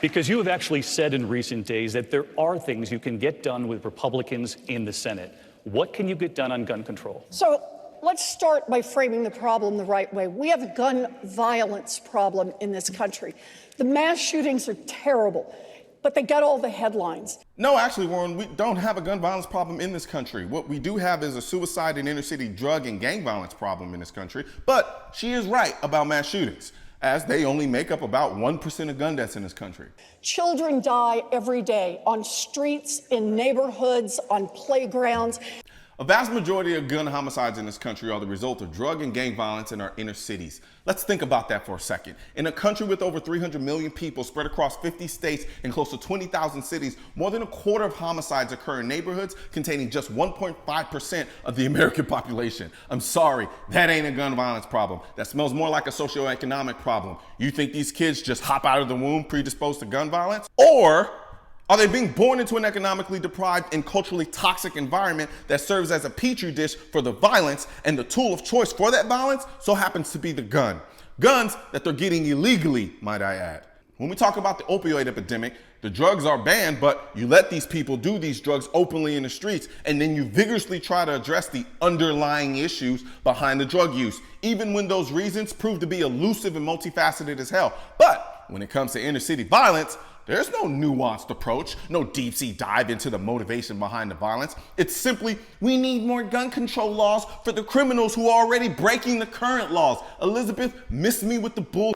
Because you have actually said in recent days that there are things you can get done with Republicans in the Senate. What can you get done on gun control? So let's start by framing the problem the right way. We have a gun violence problem in this country. The mass shootings are terrible, but they get all the headlines. No, actually, Warren, we don't have a gun violence problem in this country. What we do have is a suicide and inner city drug and gang violence problem in this country. But she is right about mass shootings, as they only make up about 1% of gun deaths in this country. Children die every day on streets, in neighborhoods, on playgrounds. A vast majority of gun homicides in this country are the result of drug and gang violence in our inner cities. Let's think about that for a second. In a country with over 300 million people spread across 50 states and close to 20,000 cities, more than a quarter of homicides occur in neighborhoods containing just 1.5% of the American population. I'm sorry, that ain't a gun violence problem. That smells more like a socioeconomic problem. You think these kids just hop out of the womb predisposed to gun violence? Or are they being born into an economically deprived and culturally toxic environment that serves as a petri dish for the violence, and the tool of choice for that violence so happens to be the gun? Guns that they're getting illegally, might I add. When we talk about the opioid epidemic, the drugs are banned, but you let these people do these drugs openly in the streets, and then you vigorously try to address the underlying issues behind the drug use, even when those reasons prove to be elusive and multifaceted as hell. But when it comes to inner city violence, there's no nuanced approach, no deep sea dive into the motivation behind the violence. It's simply, we need more gun control laws for the criminals who are already breaking the current laws. Elizabeth, miss me with the bull.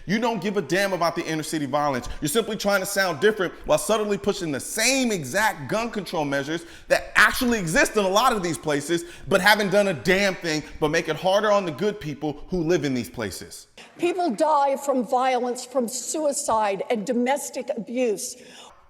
You don't give a damn about the inner city violence. You're simply trying to sound different while subtly pushing the same exact gun control measures that actually exist in a lot of these places, but haven't done a damn thing but make it harder on the good people who live in these places. People die from violence, from suicide and domestic abuse.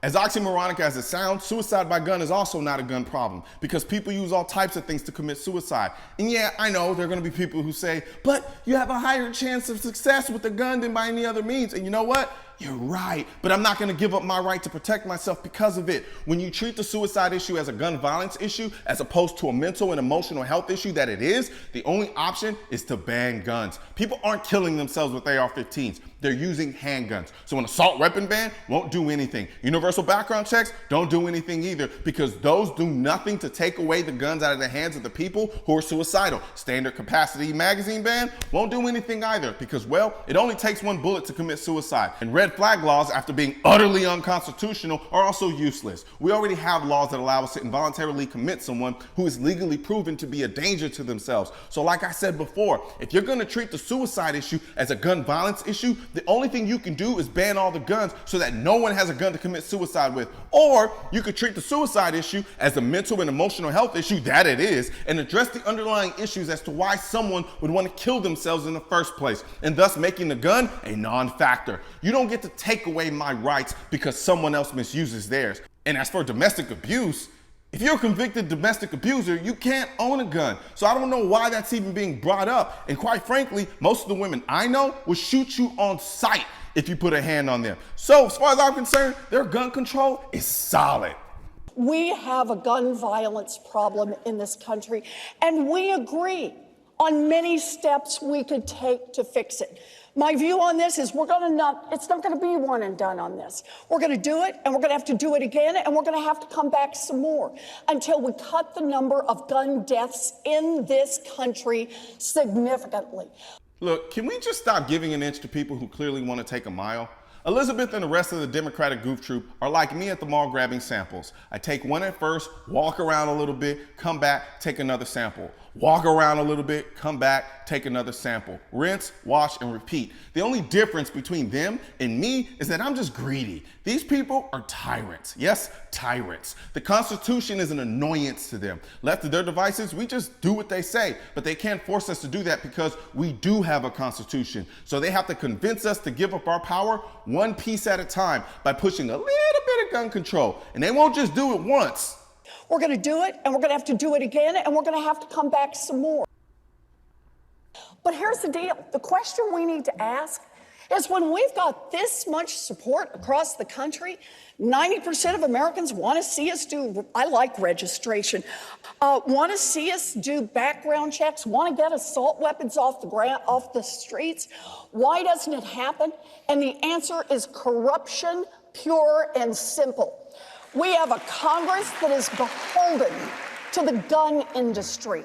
As oxymoronic as it sounds, suicide by gun is also not a gun problem, because people use all types of things to commit suicide. And yeah, I know there are going to be people who say, but you have a higher chance of success with a gun than by any other means. And you know what? You're right, but I'm not going to give up my right to protect myself because of it. When you treat the suicide issue as a gun violence issue, as opposed to a mental and emotional health issue that it is, the only option is to ban guns. People aren't killing themselves with AR-15s. They're using handguns. So an assault weapon ban won't do anything. Universal background checks don't do anything either, because those do nothing to take away the guns out of the hands of the people who are suicidal. Standard capacity magazine ban won't do anything either, because, well, it only takes one bullet to commit suicide. And red flag laws, after being utterly unconstitutional, are also useless. We already have laws that allow us to involuntarily commit someone who is legally proven to be a danger to themselves. So like I said before, if you're gonna treat the suicide issue as a gun violence issue, the only thing you can do is ban all the guns so that no one has a gun to commit suicide with. Or you could treat the suicide issue as a mental and emotional health issue that it is, and address the underlying issues as to why someone would want to kill themselves in the first place, and thus making the gun a non-factor. You don't get to take away my rights because someone else misuses theirs. And as for domestic abuse, if you're a convicted domestic abuser, you can't own a gun. So I don't know why that's even being brought up. And quite frankly, most of the women I know will shoot you on sight if you put a hand on them. So as far as I'm concerned, their gun control is solid. We have a gun violence problem in this country, and we agree on many steps we could take to fix it. My view on this is it's not going to be one and done on this. We're going to do it, and we're going to have to do it again, and we're going to have to come back some more until we cut the number of gun deaths in this country significantly. Look, can we just stop giving an inch to people who clearly want to take a mile? Elizabeth and the rest of the Democratic goof troop are like me at the mall grabbing samples. I take one at first, walk around a little bit, come back, take another sample. Walk around a little bit, come back, take another sample. Rinse, wash, and repeat. The only difference between them and me is that I'm just greedy. These people are tyrants. Yes, tyrants. The Constitution is an annoyance to them. Left to their devices, we just do what they say, but they can't force us to do that because we do have a Constitution. So they have to convince us to give up our power one piece at a time by pushing a little bit of gun control. And they won't just do it once. We're going to do it, and we're going to have to do it again, and we're going to have to come back some more. But here's the deal. The question we need to ask is when we've got this much support across the country, 90% of Americans want to see us do, I like registration, want to see us do background checks, want to get assault weapons off the streets. Why doesn't it happen? And the answer is corruption, pure and simple. We have a Congress that is beholden to the gun industry.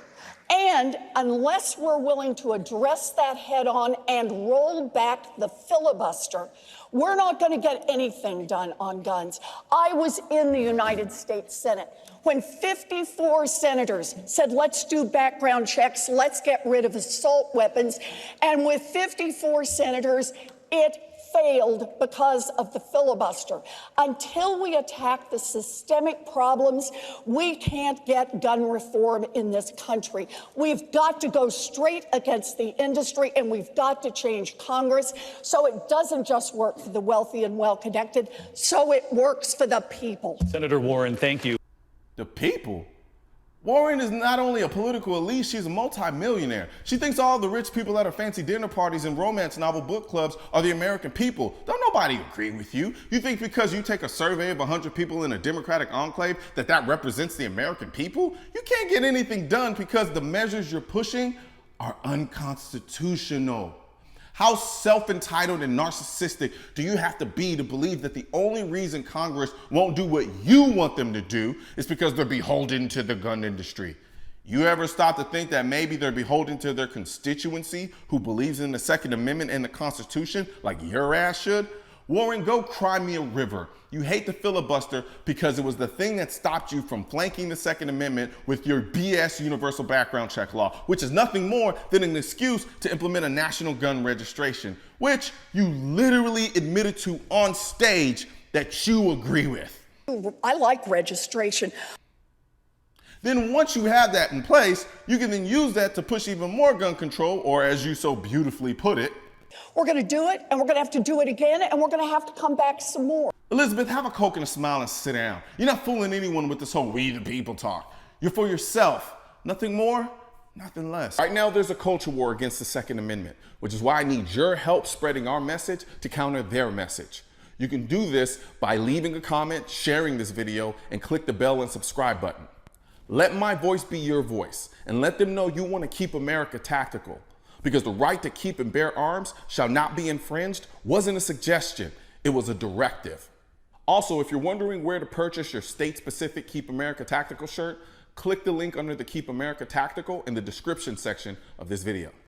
And unless we're willing to address that head on and roll back the filibuster, we're not going to get anything done on guns. I was in the United States Senate when 54 senators said, let's do background checks, let's get rid of assault weapons. And with 54 senators, it failed because of the filibuster. Until we attack the systemic problems, we can't get gun reform in this country. We've got to go straight against the industry, and we've got to change Congress so it doesn't just work for the wealthy and well-connected, so it works for the people. Senator Warren, thank you. The people? Warren is not only a political elite, she's a multimillionaire. She thinks all the rich people at her fancy dinner parties and romance novel book clubs are the American people. Don't nobody agree with you. You think because you take a survey of 100 people in a Democratic enclave that represents the American people? You can't get anything done because the measures you're pushing are unconstitutional. How self-entitled and narcissistic do you have to be to believe that the only reason Congress won't do what you want them to do is because they're beholden to the gun industry? You ever stop to think that maybe they're beholden to their constituency who believes in the Second Amendment and the Constitution like your ass should? Warren, go cry me a river. You hate the filibuster because it was the thing that stopped you from flanking the Second Amendment with your BS universal background check law, which is nothing more than an excuse to implement a national gun registration, which you literally admitted to on stage that you agree with. I like registration. Then once you have that in place, you can then use that to push even more gun control, or as you so beautifully put it, we're going to do it, and we're going to have to do it again, and we're going to have to come back some more. Elizabeth, have a Coke and a smile and sit down. You're not fooling anyone with this whole we the people talk. You're for yourself. Nothing more, nothing less. Right now, there's a culture war against the Second Amendment, which is why I need your help spreading our message to counter their message. You can do this by leaving a comment, sharing this video, and click the bell and subscribe button. Let my voice be your voice, and let them know you want to keep America tactical. Because the right to keep and bear arms shall not be infringed wasn't a suggestion, it was a directive. Also, if you're wondering where to purchase your state-specific Keep America Tactical shirt, click the link under the Keep America Tactical in the description section of this video.